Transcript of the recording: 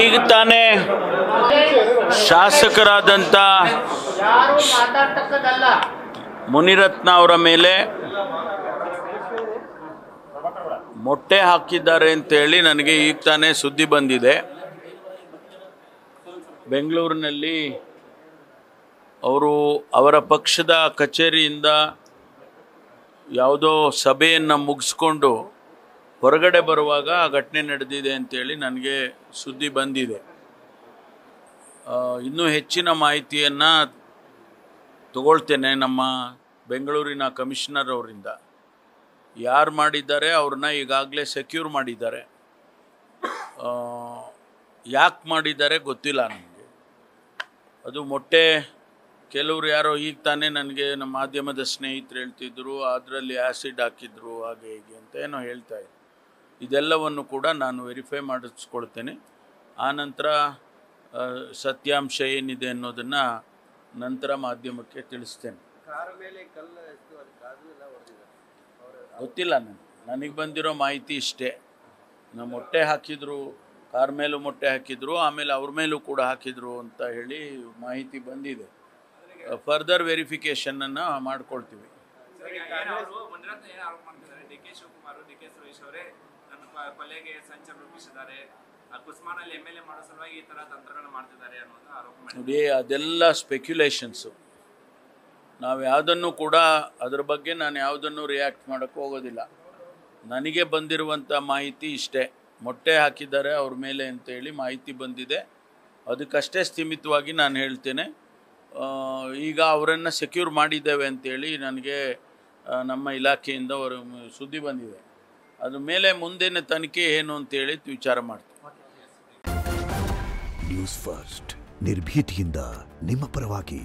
ಈಗ ತಾನೇ ಶಾಸಕರಾದಂಥ ಮುನಿರತ್ನ ಅವರ ಮೇಲೆ ಮೊಟ್ಟೆ ಹಾಕಿದ್ದಾರೆ ಅಂತೇಳಿ ನನಗೆ ಈಗ ತಾನೇ ಸುದ್ದಿ ಬಂದಿದೆ. ಬೆಂಗಳೂರಿನಲ್ಲಿ ಅವರ ಪಕ್ಷದ ಕಚೇರಿಯಿಂದ ಯಾವುದೋ ಸಭೆಯನ್ನು ಮುಗಿಸ್ಕೊಂಡು ಹೊರಗಡೆ ಬರುವಾಗ ಆ ಘಟನೆ ನಡೆದಿದೆ ಅಂತೇಳಿ ನನಗೆ ಸುದ್ದಿ ಬಂದಿದೆ. ಇನ್ನೂ ಹೆಚ್ಚಿನ ಮಾಹಿತಿಯನ್ನು ತಗೊಳ್ತೇನೆ ನಮ್ಮ ಬೆಂಗಳೂರಿನ ಕಮಿಷನರ್ ಅವರಿಂದ. ಯಾರು ಮಾಡಿದ್ದಾರೆ ಅವ್ರನ್ನ ಈಗಾಗಲೇ ಸೆಕ್ಯೂರ್ ಮಾಡಿದ್ದಾರೆ. ಯಾಕೆ ಮಾಡಿದ್ದಾರೆ ಗೊತ್ತಿಲ್ಲ ನನಗೆ. ಅದು ಮೊಟ್ಟೆ ಕೆಲವರು ಯಾರೋ ಈಗ ತಾನೇ ನನಗೆ ನಮ್ಮ ಮಾಧ್ಯಮದ ಸ್ನೇಹಿತರು ಹೇಳ್ತಿದ್ರು, ಅದರಲ್ಲಿ ಆ್ಯಸಿಡ್ ಹಾಕಿದ್ರು ಹಾಗೆ ಹೀಗೆ ಅಂತ ಏನೋ ಹೇಳ್ತಾ ಇದ್ರು. ಇದೆಲ್ಲವನ್ನು ಕೂಡ ನಾನು ವೆರಿಫೈ ಮಾಡಿಸ್ಕೊಳ್ತೇನೆ. ಆನಂತರ ಸತ್ಯಾಂಶ ಏನಿದೆ ಅನ್ನೋದನ್ನು ನಂತರ ಮಾಧ್ಯಮಕ್ಕೆ ತಿಳಿಸ್ತೇನೆ. ಗೊತ್ತಿಲ್ಲ ನನಗೆ ಬಂದಿರೋ ಮಾಹಿತಿ ಇಷ್ಟೇ. ನಮ್ಮ ಮೊಟ್ಟೆ ಹಾಕಿದ್ರು, ಕಾರ್ ಮೇಲೂ ಮೊಟ್ಟೆ ಹಾಕಿದ್ರು, ಆಮೇಲೆ ಅವ್ರ ಮೇಲೂ ಕೂಡ ಹಾಕಿದ್ರು ಅಂತ ಹೇಳಿ ಮಾಹಿತಿ ಬಂದಿದೆ. ಫರ್ದರ್ ವೆರಿಫಿಕೇಷನನ್ನು ಮಾಡ್ಕೊಳ್ತೀವಿ. ನೋಡಿ, ಅದೆಲ್ಲ ಸ್ಪೆಕ್ಯುಲೇಷನ್ಸು. ನಾವು ಯಾವುದನ್ನು ಕೂಡ ಅದ್ರ ಬಗ್ಗೆ ನಾನು ಯಾವುದನ್ನು ರಿಯಾಕ್ಟ್ ಮಾಡೋಕ್ಕೆ ಹೋಗೋದಿಲ್ಲ. ನನಗೆ ಬಂದಿರುವಂಥ ಮಾಹಿತಿ ಇಷ್ಟೇ. ಮೊಟ್ಟೆ ಹಾಕಿದ್ದಾರೆ ಅವ್ರ ಮೇಲೆ ಅಂತೇಳಿ ಮಾಹಿತಿ ಬಂದಿದೆ. ಅದಕ್ಕಷ್ಟೇ ಸ್ಥಿಮಿತವಾಗಿ ನಾನು ಹೇಳ್ತೇನೆ. ಈಗ ಅವರನ್ನು ಸೆಕ್ಯೂರ್ ಮಾಡಿದ್ದೇವೆ ಅಂತೇಳಿ ನನಗೆ ನಮ್ಮ ಇಲಾಖೆಯಿಂದ ಸುದ್ದಿ ಬಂದಿದೆ. ಅದ್ರ ಮೇಲೆ ಮುಂದಿನ ತನಿಖೆ ಏನು ಅಂತೇಳಿ ವಿಚಾರ ಮಾಡ್ತೀವಿ. ನ್ಯೂಸ್ ಫಸ್ಟ್ ನಿರ್ಭೀತಿಯಿಂದ ನಿಮ್ಮ ಪರವಾಗಿ.